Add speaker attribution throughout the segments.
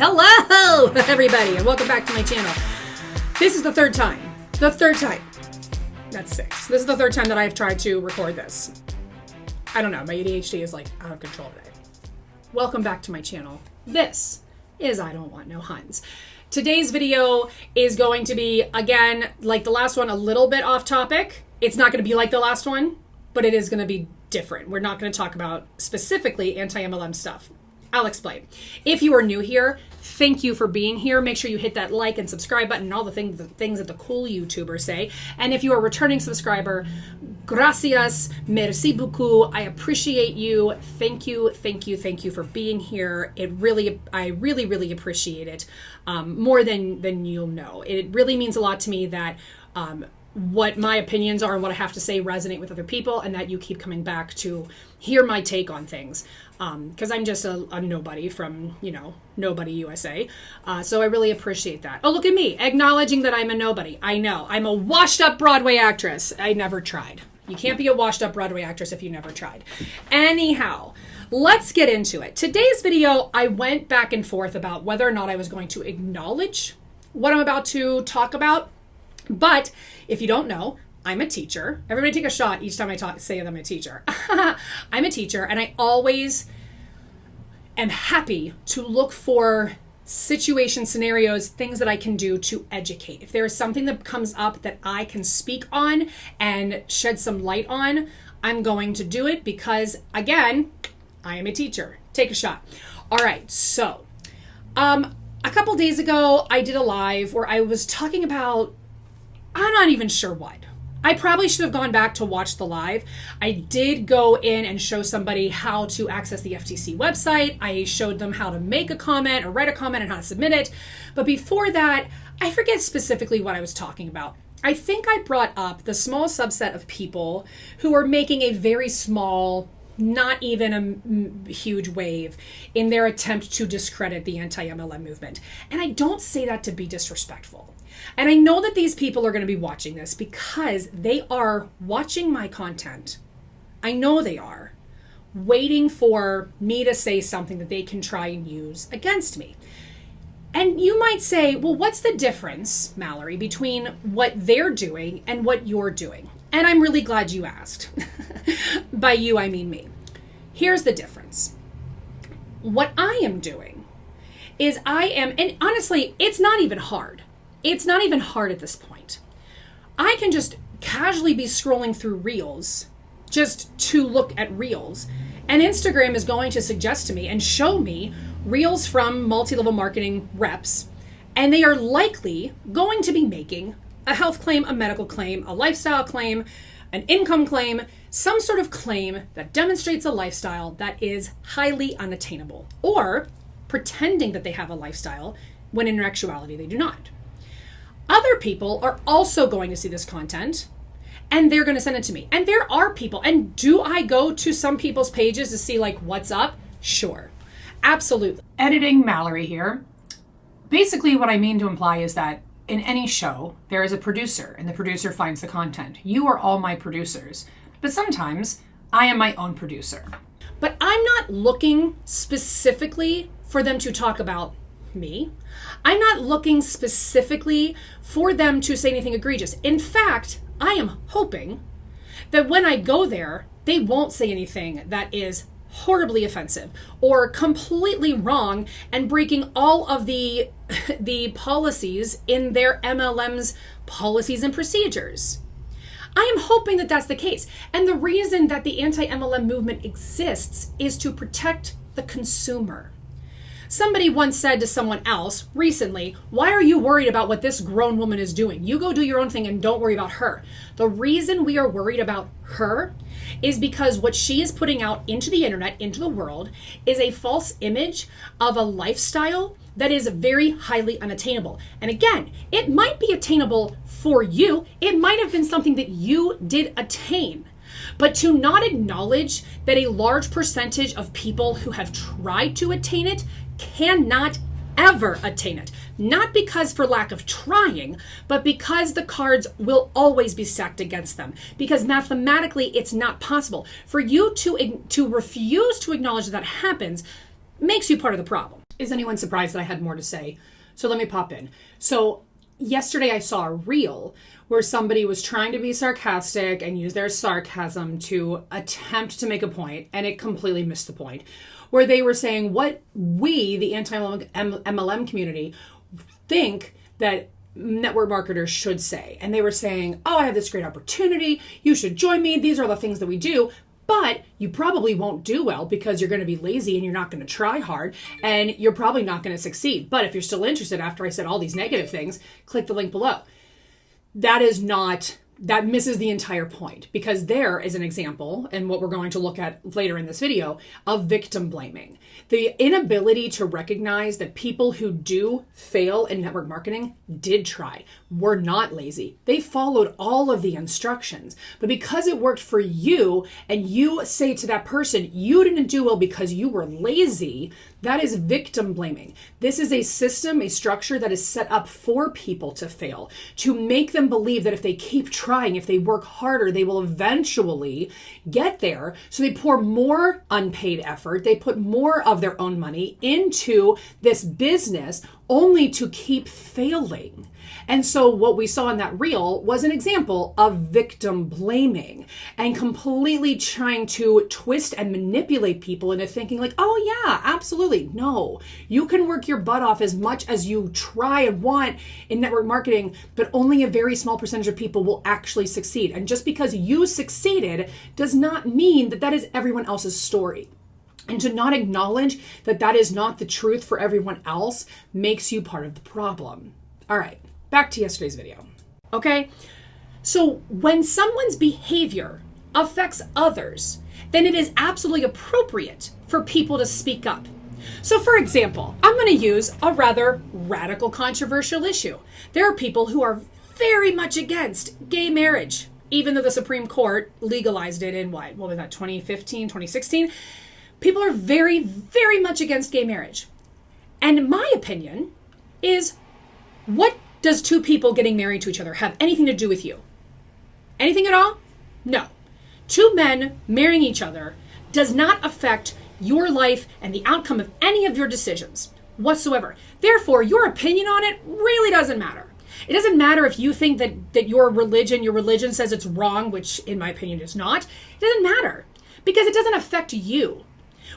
Speaker 1: Hello, everybody, and welcome back to my channel. This is the third time. That's 6. This is the third time that I've tried to record this. I don't know, my ADHD is like out of control today. Welcome back to my channel. This is I Don't Want No Huns. Today's video is going to be, again, like the last one, a little bit off topic. It's not going to be like the last one, but it is going to be different. We're not going to talk about specifically anti-MLM stuff. I'll explain. If you are new here, thank you for being here. Make sure you hit that like and subscribe button and all the things that the cool YouTubers say. And if you are a returning subscriber, gracias, merci beaucoup. I appreciate you. Thank you for being here. I really appreciate it more than you'll know. It really means a lot to me that what my opinions are and what I have to say resonate with other people, and that you keep coming back to hear my take on things. Because I'm just a nobody from, Nobody USA. So I really appreciate that. Oh, look at me, acknowledging that I'm a nobody. I know, I'm a washed up Broadway actress. I never tried. You can't be a washed up Broadway actress if you never tried. Anyhow, let's get into it. Today's video, I went back and forth about whether or not I was going to acknowledge what I'm about to talk about. But if you don't know, I'm a teacher. Everybody take a shot each time I say that I'm a teacher. I'm a teacher, and I always am happy to look for situation, scenarios, things that I can do to educate. If there is something that comes up that I can speak on and shed some light on, I'm going to do it because, again, I am a teacher. Take a shot. All right, so a couple days ago, I did a live where I was talking about, I'm not even sure what. I probably should have gone back to watch the live. I did go in and show somebody how to access the FTC website. I showed them how to make a comment or write a comment and how to submit it. But before that, I forget specifically what I was talking about. I think I brought up the small subset of people who are making a very small, not even a huge wave in their attempt to discredit the anti-MLM movement. And I don't say that to be disrespectful. And I know that these people are going to be watching this because they are watching my content. I know they are, waiting for me to say something that they can try and use against me. And you might say, well, what's the difference, Mallory, between what they're doing and what you're doing? And I'm really glad you asked. By you, I mean me. Here's the difference. What I am doing is and honestly, it's not even hard. It's not even hard at this point. I can just casually be scrolling through Reels just to look at Reels. And Instagram is going to suggest to me and show me Reels from multi-level marketing reps. And they are likely going to be making a health claim, a medical claim, a lifestyle claim, an income claim, some sort of claim that demonstrates a lifestyle that is highly unattainable, or pretending that they have a lifestyle when in actuality they do not. Other people are also going to see this content and they're going to send it to me. And there are people, and do I go to some people's pages to see like what's up? Sure, absolutely. Editing Mallory here. Basically what I mean to imply is that in any show, there is a producer and the producer finds the content. You are all my producers, but sometimes I am my own producer. But I'm not looking specifically for them to talk about me. I'm not looking specifically for them to say anything egregious. In fact, I am hoping that when I go there, they won't say anything that is horribly offensive or completely wrong and breaking all of the policies in their MLM's policies and procedures. I am hoping that that's the case. And the reason that the anti-MLM movement exists is to protect the consumer. Somebody once said to someone else recently, why are you worried about what this grown woman is doing? You go do your own thing and don't worry about her. The reason we are worried about her is because what she is putting out into the internet, into the world, is a false image of a lifestyle that is very highly unattainable. And again, it might be attainable for you. It might have been something that you did attain. But to not acknowledge that a large percentage of people who have tried to attain it cannot ever attain it. Not because for lack of trying, but because the cards will always be stacked against them. Because mathematically, it's not possible. For you to refuse to acknowledge that happens makes you part of the problem. Is anyone surprised that I had more to say? So let me pop in. So yesterday I saw a reel where somebody was trying to be sarcastic and use their sarcasm to attempt to make a point, and it completely missed the point, where they were saying what we, the anti-MLM community, think that network marketers should say. And they were saying, oh, I have this great opportunity. You should join me. These are the things that we do. But you probably won't do well because you're going to be lazy and you're not going to try hard and you're probably not going to succeed. But if you're still interested after I said all these negative things, click the link below. That misses the entire point, because there is an example, and what we're going to look at later in this video, of victim blaming. The inability to recognize that people who do fail in network marketing did try, were not lazy. They followed all of the instructions. But because it worked for you, and you say to that person, you didn't do well because you were lazy, that is victim blaming. This is a system, a structure that is set up for people to fail, to make them believe that if they keep trying, if they work harder, they will eventually get there. So they pour more unpaid effort, they put more of their own money into this business only to keep failing. And so what we saw in that reel was an example of victim blaming and completely trying to twist and manipulate people into thinking like, oh yeah, absolutely. No, you can work your butt off as much as you try and want in network marketing, but only a very small percentage of people will actually succeed. And just because you succeeded does not mean that that is everyone else's story. And to not acknowledge that that is not the truth for everyone else makes you part of the problem. All right. Back to yesterday's video. Okay, so when someone's behavior affects others, then it is absolutely appropriate for people to speak up. So for example, I'm going to use a rather radical, controversial issue. There are people who are very much against gay marriage, even though the Supreme Court legalized it in what was that, 2015, 2016? People are very, very much against gay marriage. And my opinion is, what does two people getting married to each other have anything to do with you? Anything at all? No. Two men marrying each other does not affect your life and the outcome of any of your decisions whatsoever. Therefore, your opinion on it really doesn't matter. It doesn't matter if you think that your religion says it's wrong, which in my opinion is not. It doesn't matter because it doesn't affect you.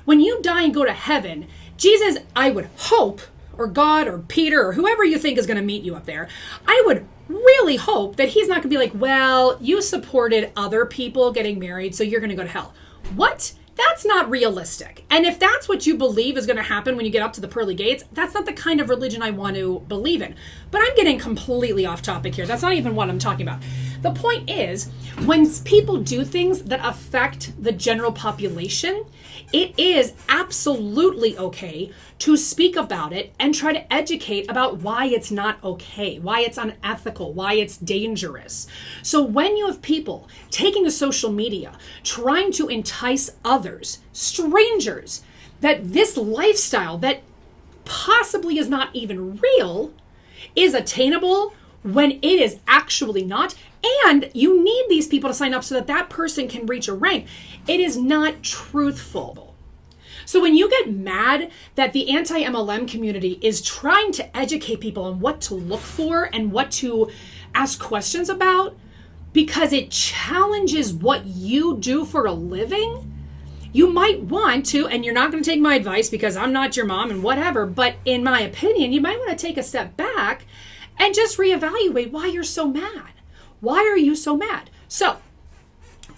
Speaker 1: When you die and go to heaven, Jesus, I would hope, or God or Peter or whoever you think is going to meet you up there, I would really hope that he's not going to be like, well, you supported other people getting married, so you're going to go to hell. What? That's not realistic. And if that's what you believe is going to happen when you get up to the pearly gates, that's not the kind of religion I want to believe in. But I'm getting completely off topic here. That's not even what I'm talking about. The point is, when people do things that affect the general population, it is absolutely okay to speak about it and try to educate about why it's not okay, why it's unethical, why it's dangerous. So when you have people taking to social media, trying to entice others, strangers, that this lifestyle that possibly is not even real is attainable when it is actually not, and you need these people to sign up so that that person can reach a rank, it is not truthful. So when you get mad that the anti-MLM community is trying to educate people on what to look for and what to ask questions about because it challenges what you do for a living, you might want to, and you're not going to take my advice because I'm not your mom and whatever, but in my opinion, you might want to take a step back and just reevaluate why you're so mad. Why are you so mad? So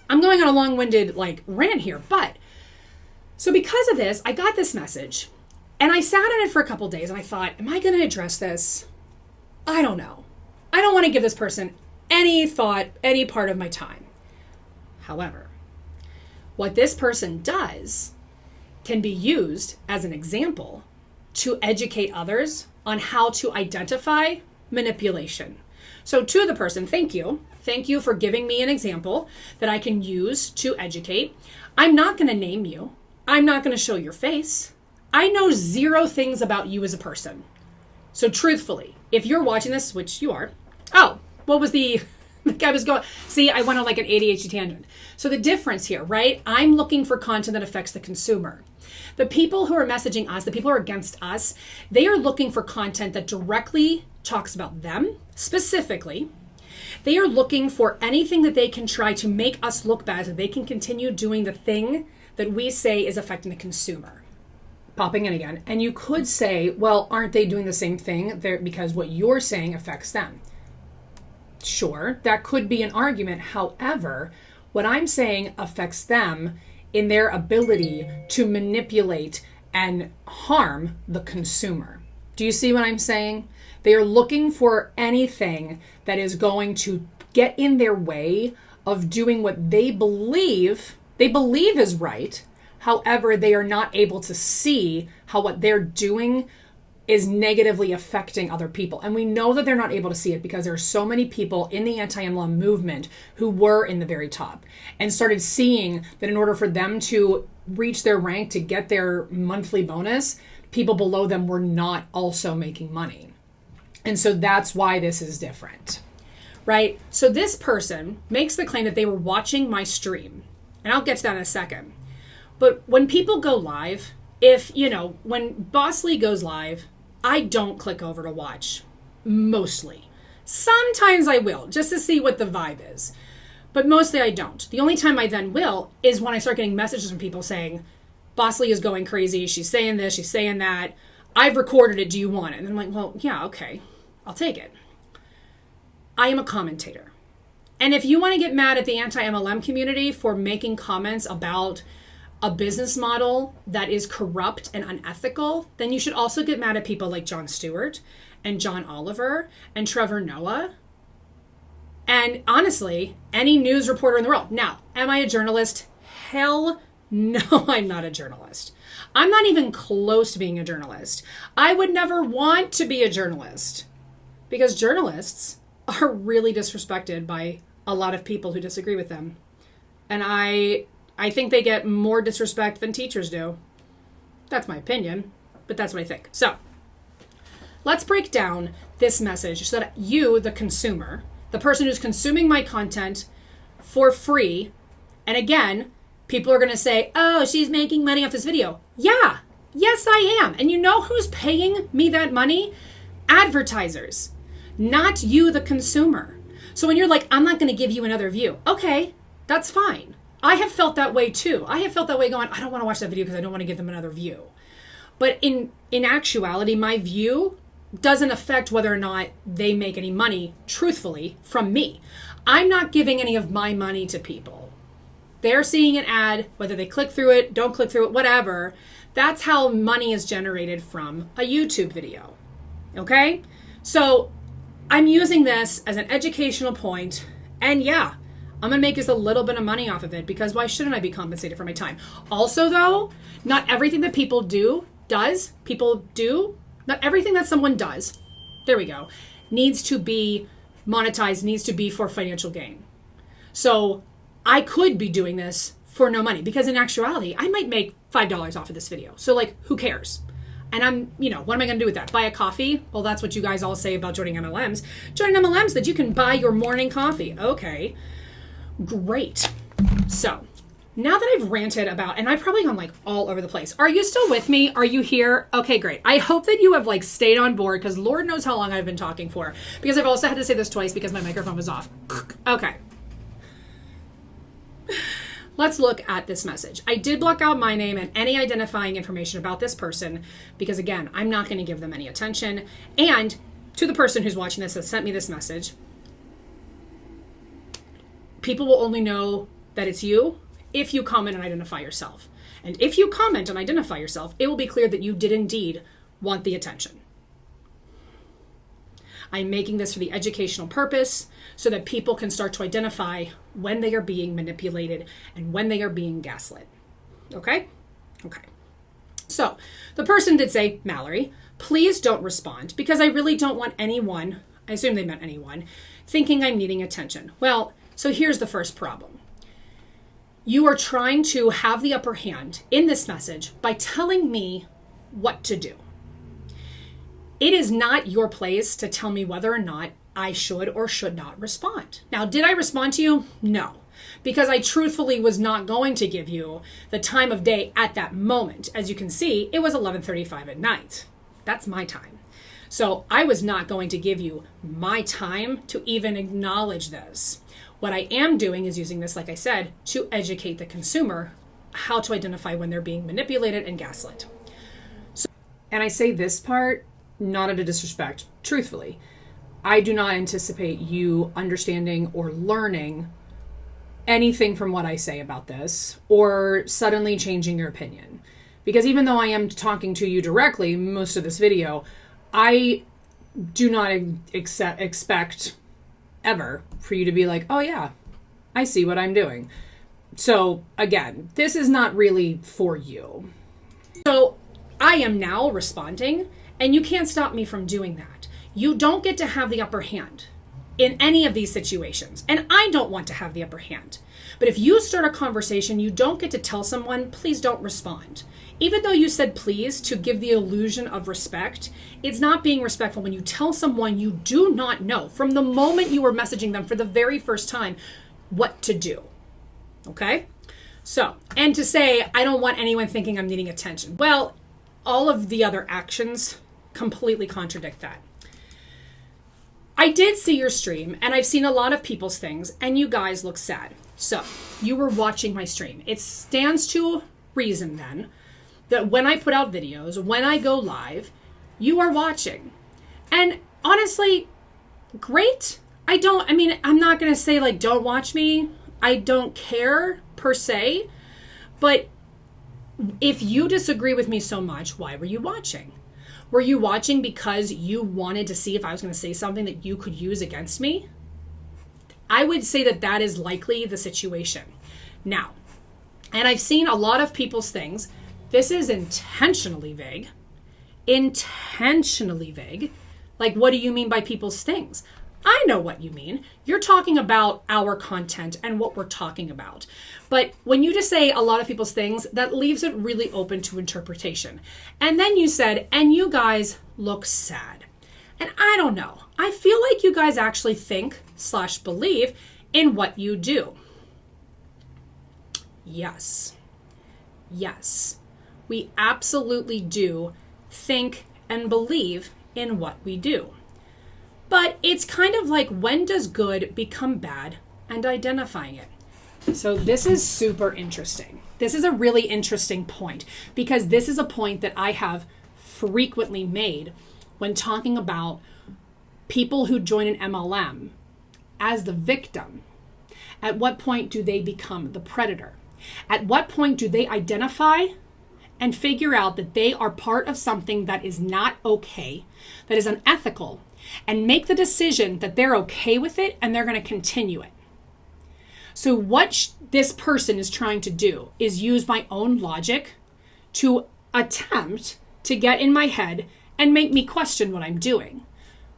Speaker 1: I'm going on a long-winded rant here, but so because of this, I got this message and I sat on it for a couple days and I thought, am I going to address this? I don't know. I don't want to give this person any thought, any part of my time. However, what this person does can be used as an example to educate others on how to identify manipulation. So to the person, thank you. Thank you for giving me an example that I can use to educate. I'm not going to name you. I'm not going to show your face. I know zero things about you as a person. So truthfully, if you're watching this, which you are, what was the guy was going, see, I went on an ADHD tangent. So the difference here, right? I'm looking for content that affects the consumer. The people who are messaging us, the people who are against us, they are looking for content that directly talks about them specifically. They are looking for anything that they can try to make us look bad so they can continue doing the thing that we say is affecting the consumer. Popping in again. And you could say, well, aren't they doing the same thing because what you're saying affects them? Sure, that could be an argument. However, what I'm saying affects them in their ability to manipulate and harm the consumer. Do you see what I'm saying? They are looking for anything that is going to get in their way of doing what they believe is right. However, they are not able to see how what they're doing is negatively affecting other people. And we know that they're not able to see it because there are so many people in the anti-MLM movement who were in the very top and started seeing that in order for them to reach their rank to get their monthly bonus, people below them were not also making money. And so that's why this is different, right? So this person makes the claim that they were watching my stream, and I'll get to that in a second. But when people go live, when Boss Lee goes live, I don't click over to watch, mostly. Sometimes I will, just to see what the vibe is. But mostly I don't. The only time I then will is when I start getting messages from people saying, Boss Lee is going crazy, she's saying this, she's saying that, I've recorded it, do you want it? And I'm like, well, yeah, okay, I'll take it. I am a commentator. And if you want to get mad at the anti-MLM community for making comments about a business model that is corrupt and unethical, then you should also get mad at people like Jon Stewart and John Oliver and Trevor Noah. And honestly, any news reporter in the world. Now, am I a journalist? Hell no, I'm not a journalist. I'm not even close to being a journalist. I would never want to be a journalist because journalists are really disrespected by a lot of people who disagree with them. And I think they get more disrespect than teachers do. That's my opinion, but that's what I think. So let's break down this message so that you, the consumer, the person who's consuming my content for free, and again, people are going to say, oh, she's making money off this video. Yeah, yes, I am. And you know who's paying me that money? Advertisers, not you, the consumer. So when you're like, I'm not going to give you another view. Okay, that's fine. I have felt that way too. I have felt that way going, I don't want to watch that video because I don't want to give them another view. But in actuality, my view doesn't affect whether or not they make any money, truthfully, from me. I'm not giving any of my money to people. They're seeing an ad, whether they click through it, don't click through it, whatever. That's how money is generated from a YouTube video. Okay? So I'm using this as an educational point, and yeah, I'm going to make just a little bit of money off of it because why shouldn't I be compensated for my time? Also, though, not everything that not everything that someone does, there we go, needs to be monetized, needs to be for financial gain. So I could be doing this for no money because in actuality, I might make $5 off of this video. So like, who cares? And what am I going to do with that? Buy a coffee? Well, that's what you guys all say about joining MLMs. Join MLMs that you can buy your morning coffee. Okay. Great. So now that I've ranted about, and I've probably gone like all over the place. Are you still with me? Are you here? Okay, great. I hope that you have like stayed on board because Lord knows how long I've been talking for because I've also had to say this twice because my microphone was off. Okay. Let's look at this message. I did block out my name and any identifying information about this person because again, I'm not going to give them any attention. And to the person who's watching this that sent me this message, people will only know that it's you if you comment and identify yourself. And if you comment and identify yourself, it will be clear that you did indeed want the attention. I'm making this for the educational purpose so that people can start to identify when they are being manipulated and when they are being gaslit. Okay? Okay. So the person did say, Mallory, please don't respond because I really don't want anyone, I assume they meant anyone, thinking I'm needing attention. Well, so here's the first problem. You are trying to have the upper hand in this message by telling me what to do. It is not your place to tell me whether or not I should or should not respond. Now, did I respond to you? No. because I truthfully was not going to give you the time of day at that moment. As you can see, it was 11:35 at night. That's my time. So I was not going to give you my time to even acknowledge this. What I am doing is using this, like I said, to educate the consumer how to identify when they're being manipulated and gaslit. So, and I say this part not out of disrespect, truthfully. I do not anticipate you understanding or learning anything from what I say about this or suddenly changing your opinion. Because even though I am talking to you directly most of this video, I do not expect ever for you to be like, oh yeah, I see what I'm doing. So again, this is not really for you. So I am now responding, and you can't stop me from doing that. You don't get to have the upper hand in any of these situations. And I don't want to have the upper hand. But if you start a conversation, you don't get to tell someone, please don't respond. Even though you said please to give the illusion of respect, it's not being respectful when you tell someone you do not know from the moment you were messaging them for the very first time what to do. Okay? So, and to say, I don't want anyone thinking I'm needing attention. Well, all of the other actions completely contradict that. I did see your stream, and I've seen a lot of people's things, and you guys look sad. So, you were watching my stream. It stands to reason then that when I put out videos, when I go live, you are watching. And honestly, great. I'm not going to say like, don't watch me. I don't care per se. But if you disagree with me so much, why were you watching? Were you watching because you wanted to see if I was going to say something that you could use against me? I would say that that is likely the situation. Now, and I've seen a lot of people's things. This is intentionally vague. Intentionally vague. Like, what do you mean by people's things? I know what you mean. You're talking about our content and what we're talking about. But when you just say a lot of people's things, that leaves it really open to interpretation. And then you said, and you guys look sad. And I don't know. I feel like you guys actually think/believe in what you do. Yes. Yes. We absolutely do think and believe in what we do. But it's kind of like, when does good become bad, and identifying it. So this is super interesting. This is a really interesting point, because this is a point that I have frequently made when talking about people who join an MLM as the victim. At what point do they become the predator? At what point do they identify and figure out that they are part of something that is not okay, that is unethical, and make the decision that they're okay with it and they're going to continue it? So what this person is trying to do is use my own logic to attempt to get in my head and make me question what I'm doing.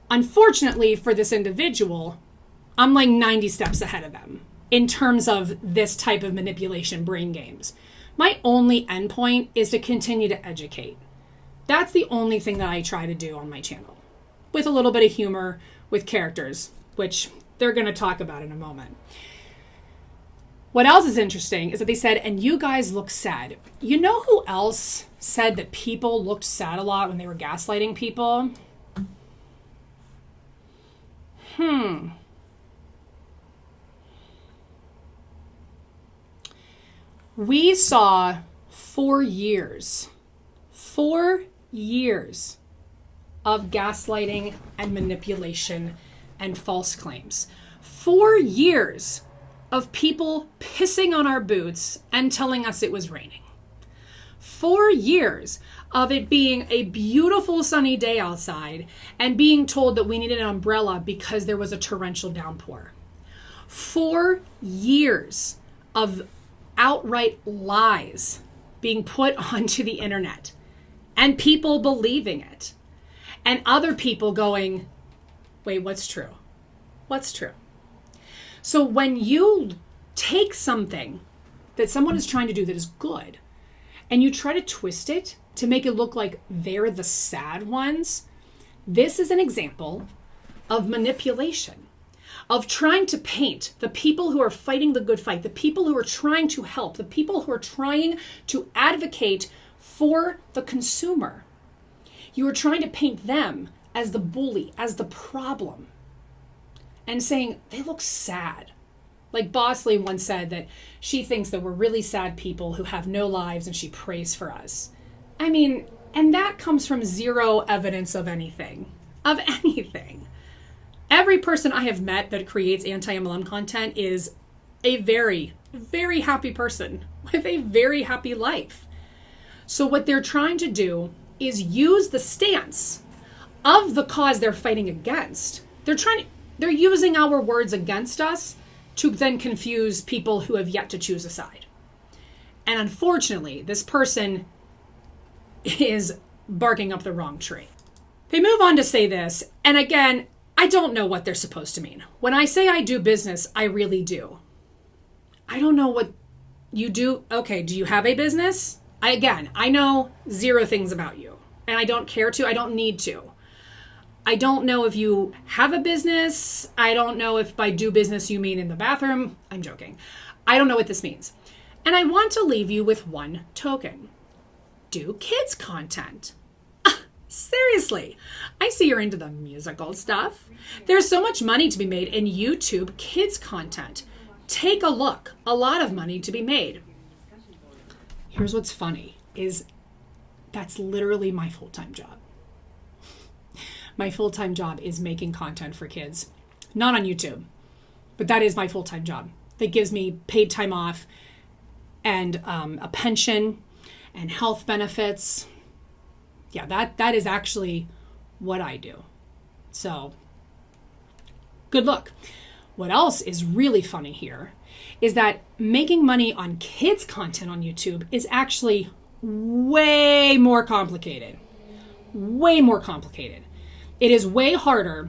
Speaker 1: Unfortunately for this individual, I'm like 90 steps ahead of them in terms of this type of manipulation brain games. My only endpoint is to continue to educate. That's the only thing that I try to do on my channel, with a little bit of humor with characters, which they're going to talk about in a moment. What else is interesting is that they said, and you guys look sad. You know who else said that people looked sad a lot when they were gaslighting people? We saw 4 years of gaslighting and manipulation and false claims. 4 years of people pissing on our boots and telling us it was raining. 4 years of it being a beautiful sunny day outside and being told that we needed an umbrella because there was a torrential downpour. 4 years of outright lies being put onto the internet and people believing it, and other people going, wait, what's true? What's true? So when you take something that someone is trying to do that is good and you try to twist it to make it look like they're the sad ones, this is an example of manipulation. of trying to paint the people who are fighting the good fight, the people who are trying to help, the people who are trying to advocate for the consumer. You are trying to paint them as the bully, as the problem, and saying they look sad. Like Bosley once said that she thinks that we're really sad people who have no lives and she prays for us. I mean, and that comes from zero evidence of anything. Of anything. Every person I have met that creates anti-MLM content is a very, very happy person with a very happy life. So what they're trying to do is use the stance of the cause they're fighting against. They're using our words against us to then confuse people who have yet to choose a side. And unfortunately, this person is barking up the wrong tree. They move on to say this, and again, I don't know what they're supposed to mean. When I say I do business, I really do. I don't know what you do. Okay, do you have a business? I know zero things about you, and I don't care to, I don't need to. I don't know if you have a business. I don't know if by do business you mean in the bathroom. I'm joking. I don't know what this means. And I want to leave you with one token. Do kids content. Seriously, I see you're into the musical stuff. There's so much money to be made in YouTube kids content. Take a look. A lot of money to be made. Here's what's funny is that's literally my full-time job. My full-time job is making content for kids. Not on YouTube, but that is my full-time job. That gives me paid time off and a pension and health benefits. Yeah, that is actually what I do. So, good luck. What else is really funny here is that making money on kids content on YouTube is actually way more complicated. Way more complicated. It is way harder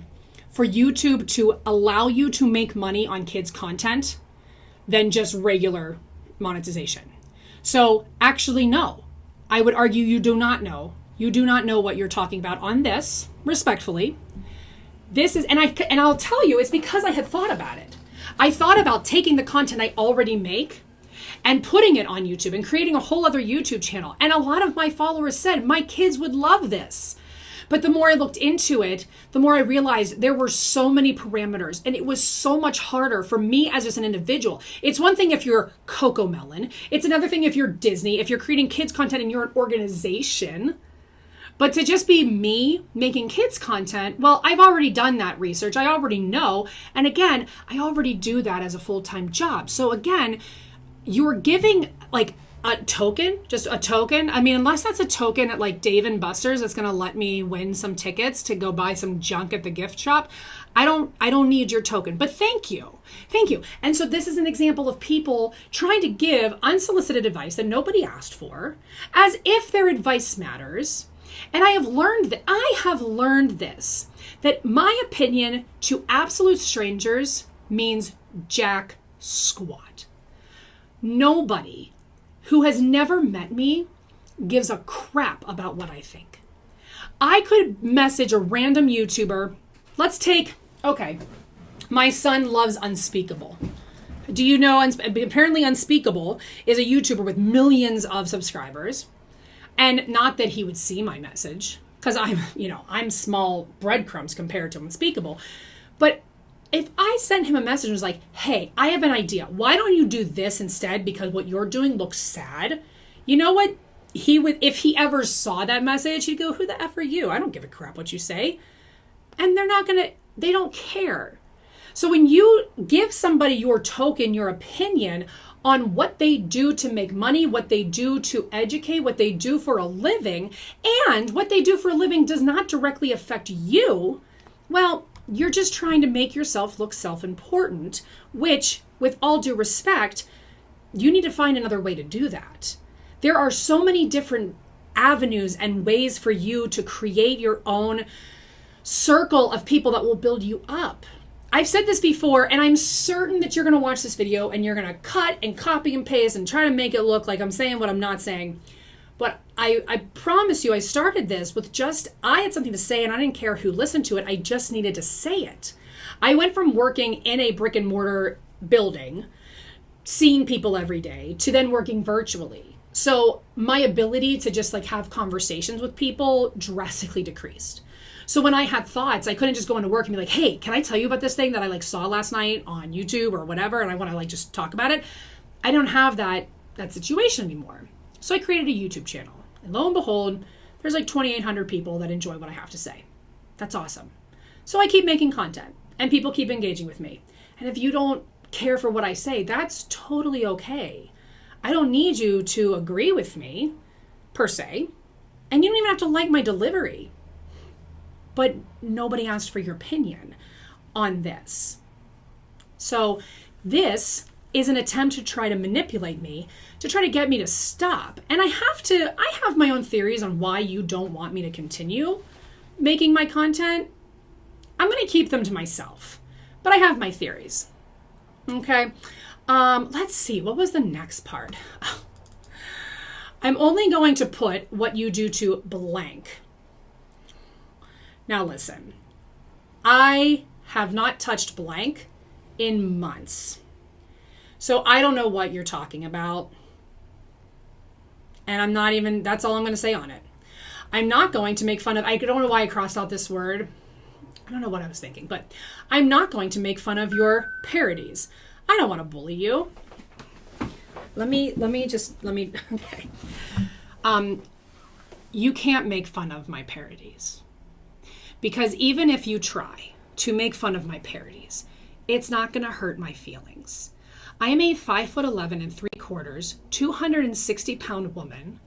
Speaker 1: for YouTube to allow you to make money on kids content than just regular monetization. So actually, no. I would argue you do not know. You do not know what you're talking about on this, respectfully. This is, and I'll tell you, it's because I had thought about it. I thought about taking the content I already make and putting it on YouTube and creating a whole other YouTube channel. And a lot of my followers said, my kids would love this. But the more I looked into it, the more I realized there were so many parameters and it was so much harder for me as just an individual. It's one thing if you're Coco Melon. It's another thing if you're Disney, if you're creating kids content and you're an organization. But to just be me making kids content, well, I've already done that research. I already know. And again, I already do that as a full-time job. So again, you're giving like a token, just a token. I mean, unless that's a token at like Dave & Buster's that's going to let me win some tickets to go buy some junk at the gift shop. I don't need your token, but thank you. Thank you. And so this is an example of people trying to give unsolicited advice that nobody asked for as if their advice matters. And I have learned this, that my opinion to absolute strangers means jack squat. Nobody who has never met me gives a crap about what I think. I could message a random YouTuber. Let's take, okay, my son loves Unspeakable. Do you know, apparently Unspeakable is a YouTuber with millions of subscribers. And not that he would see my message, because I'm small breadcrumbs compared to Unspeakable. But if I sent him a message and was like, hey, I have an idea. Why don't you do this instead? Because what you're doing looks sad. You know what? He would, if he ever saw that message, he'd go, who the F are you? I don't give a crap what you say. And they don't care. So when you give somebody your token, your opinion on what they do to make money, what they do to educate, what they do for a living, and what they do for a living does not directly affect you, well, you're just trying to make yourself look self-important, which, with all due respect, you need to find another way to do that. There are so many different avenues and ways for you to create your own circle of people that will build you up. I've said this before, and I'm certain that you're going to watch this video and you're going to cut and copy and paste and try to make it look like I'm saying what I'm not saying. But I promise you, I started this with I had something to say and I didn't care who listened to it. I just needed to say it. I went from working in a brick and mortar building, seeing people every day, to then working virtually. So my ability to just like have conversations with people drastically decreased. So when I had thoughts, I couldn't just go into work and be like, hey, can I tell you about this thing that I like saw last night on YouTube or whatever, and I want to like just talk about it. I don't have that situation anymore. So I created a YouTube channel. And lo and behold, there's like 2,800 people that enjoy what I have to say. That's awesome. So I keep making content and people keep engaging with me. And if you don't care for what I say, that's totally okay. I don't need you to agree with me per se. And you don't even have to like my delivery. But nobody asked for your opinion on this. So this is an attempt to try to manipulate me, to try to get me to stop. And I have my own theories on why you don't want me to continue making my content. I'm going to keep them to myself, but I have my theories. Okay. Let's see. What was the next part? I'm only going to put what you do to blank. Now listen, I have not touched blank in months. So I don't know what you're talking about. And that's all I'm going to say on it. I'm not going to make fun of, I don't know why I crossed out this word. I don't know what I was thinking, but I'm not going to make fun of your parodies. I don't want to bully you. Okay. You can't make fun of my parodies. Because even if you try to make fun of my parodies, it's not going to hurt my feelings. I am a 5'11" 3/4", 260-pound woman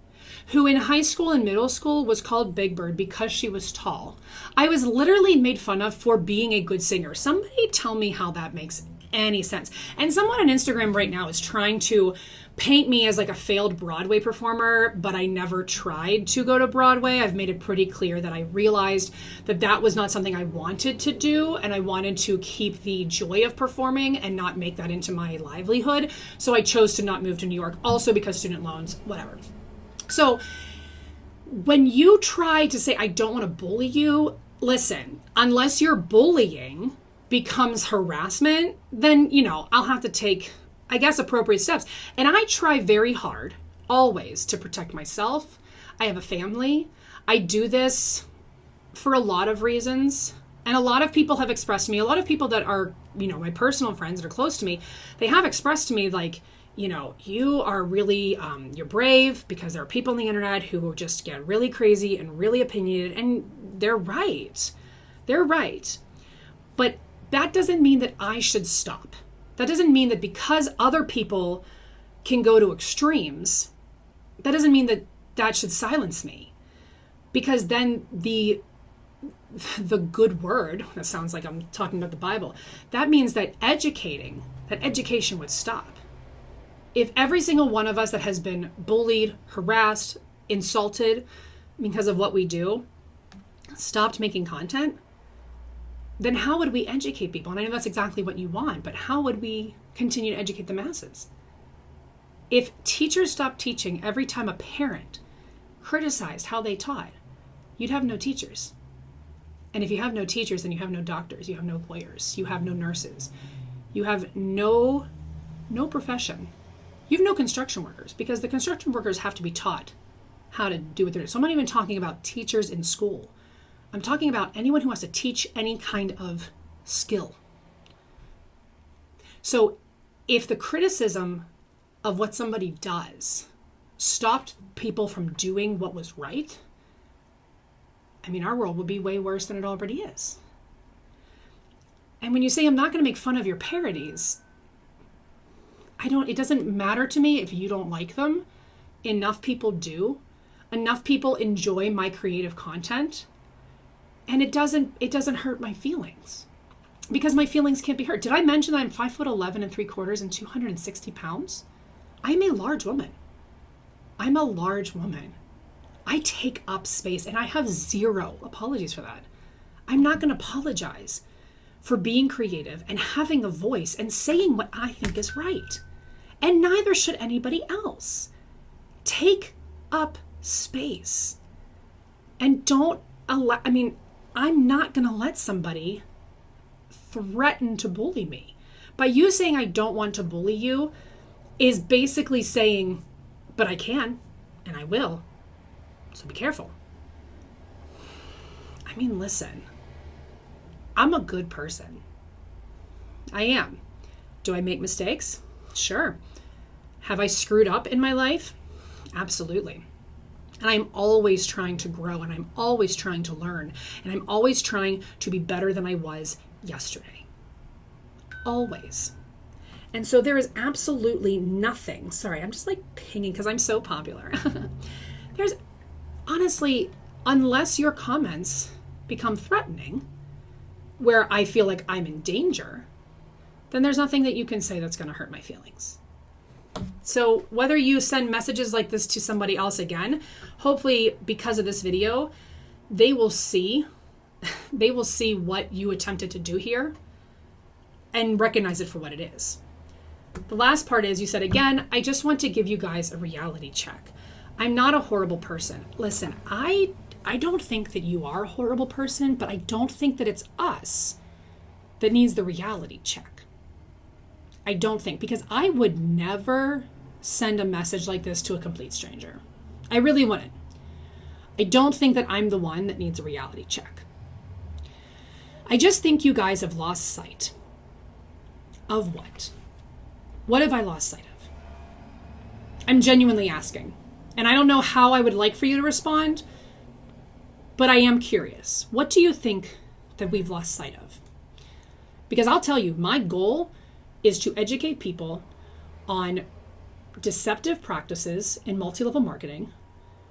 Speaker 1: who in high school and middle school was called Big Bird because she was tall. I was literally made fun of for being a good singer. Somebody tell me how that makes any sense. And someone on Instagram right now is trying to paint me as like a failed Broadway performer, but I never tried to go to Broadway. I've made it pretty clear that I realized that that was not something I wanted to do, and I wanted to keep the joy of performing and not make that into my livelihood. So I chose to not move to New York, also because student loans, whatever. So when you try to say, I don't want to bully you, listen, unless your bullying becomes harassment, then, I'll have to take, I guess, appropriate steps. And I try very hard, always, to protect myself. I have a family. I do this for a lot of reasons. And a lot of people have expressed to me, a lot of people that are, my personal friends that are close to me, they have expressed to me like, you are really, you're brave, because there are people on the internet who just get really crazy and really opinionated, and they're right. They're right. But that doesn't mean that I should stop. That doesn't mean that because other people can go to extremes, that doesn't mean that that should silence me. Because then the good word, that sounds like I'm talking about the Bible, that means that education would stop. If every single one of us that has been bullied, harassed, insulted because of what we do stopped making content, then how would we educate people? And I know that's exactly what you want, but how would we continue to educate the masses? If teachers stopped teaching every time a parent criticized how they taught, you'd have no teachers. And if you have no teachers, then you have no doctors, you have no lawyers, you have no nurses, you have no profession. You have no construction workers, because the construction workers have to be taught how to do what they're doing. So I'm not even talking about teachers in school. I'm talking about anyone who wants to teach any kind of skill. So if the criticism of what somebody does stopped people from doing what was right, our world would be way worse than it already is. And when you say I'm not going to make fun of your parodies, it doesn't matter to me if you don't like them. Enough people do. Enough people enjoy my creative content. And it doesn't hurt my feelings, because my feelings can't be hurt. Did I mention that I'm 5'11" 3/4" and 260 pounds? I'm a large woman. I take up space, and I have zero apologies for that. I'm not going to apologize for being creative and having a voice and saying what I think is right. And neither should anybody else. Take up space. And don't allow, I'm not going to let somebody threaten to bully me. By you saying I don't want to bully you is basically saying, but I can and I will. So be careful. I mean, listen, I'm a good person. I am. Do I make mistakes? Sure. Have I screwed up in my life? Absolutely. And I'm always trying to grow, and I'm always trying to learn, and I'm always trying to be better than I was yesterday. Always. And so there is absolutely nothing. Sorry, I'm just like pinging because I'm so popular. There's honestly, unless your comments become threatening, where I feel like I'm in danger, then there's nothing that you can say that's going to hurt my feelings. So whether you send messages like this to somebody else again, hopefully because of this video, they will see what you attempted to do here and recognize it for what it is. The last part is you said, again, I just want to give you guys a reality check. I'm not a horrible person. Listen, I don't think that you are a horrible person, but I don't think that it's us that needs the reality check. I don't think, because I would never send a message like this to a complete stranger. I really wouldn't. I don't think that I'm the one that needs a reality check. I just think you guys have lost sight of what? What have I lost sight of? I'm genuinely asking. And I don't know how I would like for you to respond, but I am curious. What do you think that we've lost sight of? Because I'll tell you, my goal is to educate people on deceptive practices in multi-level marketing,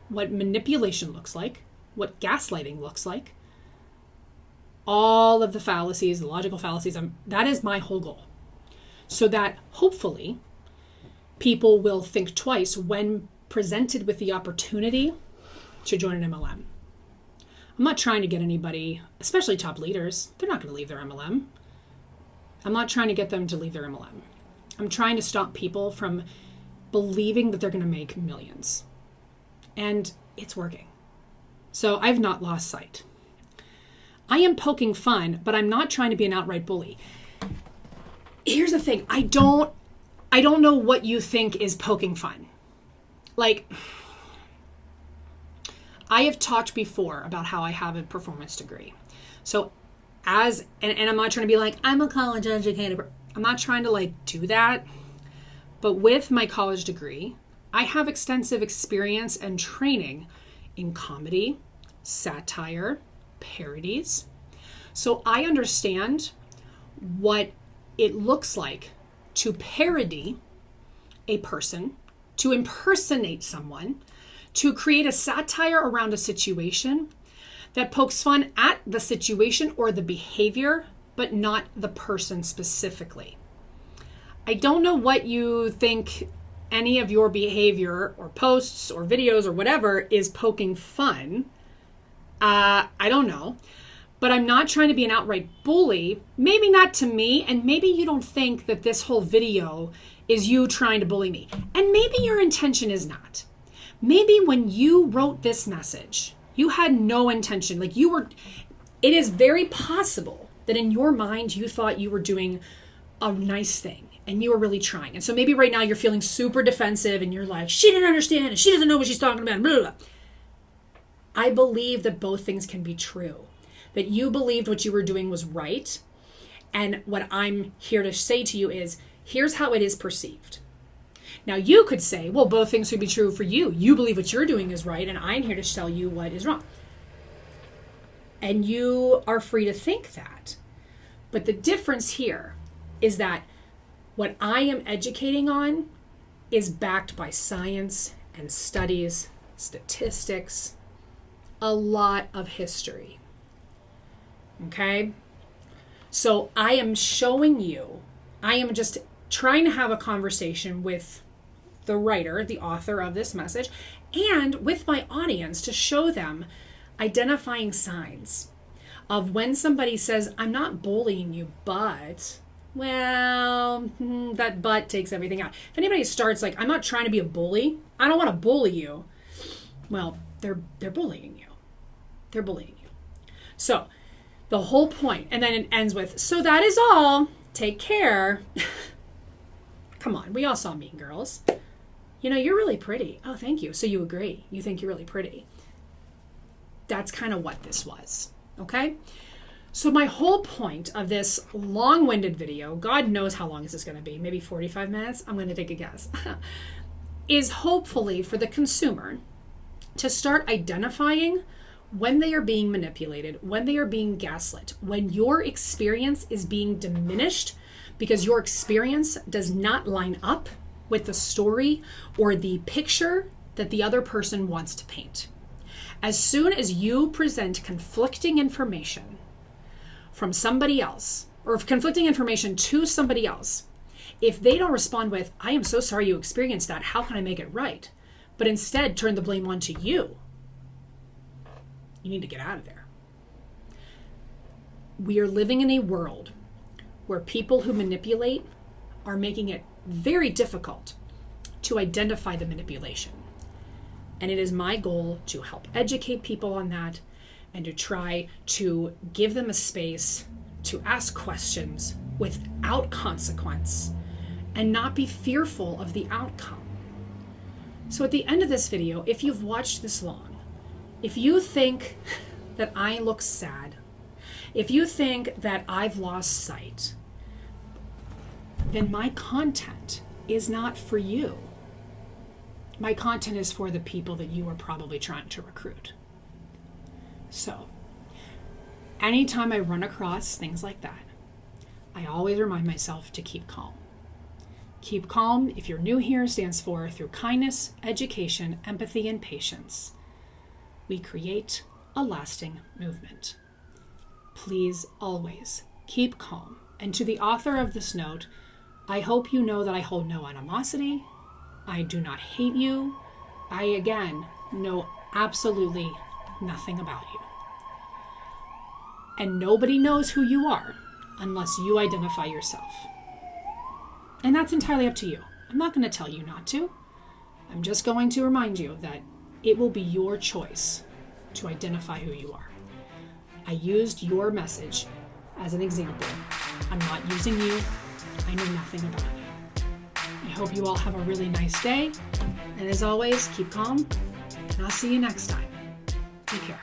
Speaker 1: what manipulation looks like, what gaslighting looks like, all of the fallacies, the logical fallacies. That is my whole goal. So that hopefully people will think twice when presented with the opportunity to join an MLM. I'm not trying to get anybody, especially top leaders, they're not going to leave their MLM. I'm not trying to get them to leave their MLM. I'm trying to stop people from believing that they're going to make millions. And it's working. So I've not lost sight. I am poking fun, but I'm not trying to be an outright bully. Here's the thing. I don't know what you think is poking fun. Like, I have talked before about how I have a performance degree. So and I'm not trying to be like, I'm a college educated. I'm not trying to do that. But with my college degree, I have extensive experience and training in comedy, satire, parodies. So I understand what it looks like to parody a person, to impersonate someone, to create a satire around a situation that pokes fun at the situation or the behavior, but not the person specifically. I don't know what you think any of your behavior or posts or videos or whatever is poking fun. I don't know. But I'm not trying to be an outright bully. Maybe not to me, and maybe you don't think that this whole video is you trying to bully me. And maybe your intention is not. Maybe when you wrote this message, you had no intention. It is very possible that in your mind you thought you were doing a nice thing and you were really trying. And so maybe right now you're feeling super defensive and you're like, she didn't understand and she doesn't know what she's talking about. Blah, blah, blah. I believe that both things can be true. That you believed what you were doing was right. And what I'm here to say to you is, here's how it is perceived. Now you could say, well, both things could be true for you. You believe what you're doing is right, and I'm here to tell you what is wrong. And you are free to think that. But the difference here is that what I am educating on is backed by science and studies, statistics, a lot of history. Okay? So I am showing you, I am just trying to have a conversation with the writer, the author of this message, and with my audience to show them identifying signs of when somebody says, I'm not bullying you, but, well, that but takes everything out. If anybody starts like, I'm not trying to be a bully, I don't want to bully you, well, they're bullying you. They're bullying you. So The whole point, and then it ends with, so that is all. Take care. Come on, we all saw Mean Girls. You know, you're really pretty. Oh, thank you. So you agree. You think you're really pretty. That's kind of what this was, okay? So my whole point of this long-winded video, God knows how long this is going to be, maybe 45 minutes, I'm going to take a guess, is hopefully for the consumer to start identifying when they are being manipulated, when they are being gaslit, when your experience is being diminished because your experience does not line up with the story or the picture that the other person wants to paint. As soon as you present conflicting information from somebody else, or conflicting information to somebody else, if they don't respond with, I am so sorry you experienced that, how can I make it right? But instead turn the blame onto you, you need to get out of there. We are living in a world where people who manipulate are making it very difficult to identify the manipulation. And it is my goal to help educate people on that and to try to give them a space to ask questions without consequence and not be fearful of the outcome. So at the end of this video, if you've watched this long, if you think that I look sad, if you think that I've lost sight, then my content is not for you. My content is for the people that you are probably trying to recruit. So, anytime I run across things like that, I always remind myself to keep calm. Keep calm, if you're new here, stands for through kindness, education, empathy, and patience, we create a lasting movement. Please always keep calm. And to the author of this note, I hope you know that I hold no animosity. I do not hate you. I, again, know absolutely nothing about you. And nobody knows who you are unless you identify yourself. And that's entirely up to you. I'm not going to tell you not to. I'm just going to remind you that it will be your choice to identify who you are. I used your message as an example. I'm not using you. I know nothing about you. I hope you all have a really nice day. And as always, keep calm. And I'll see you next time. Take care.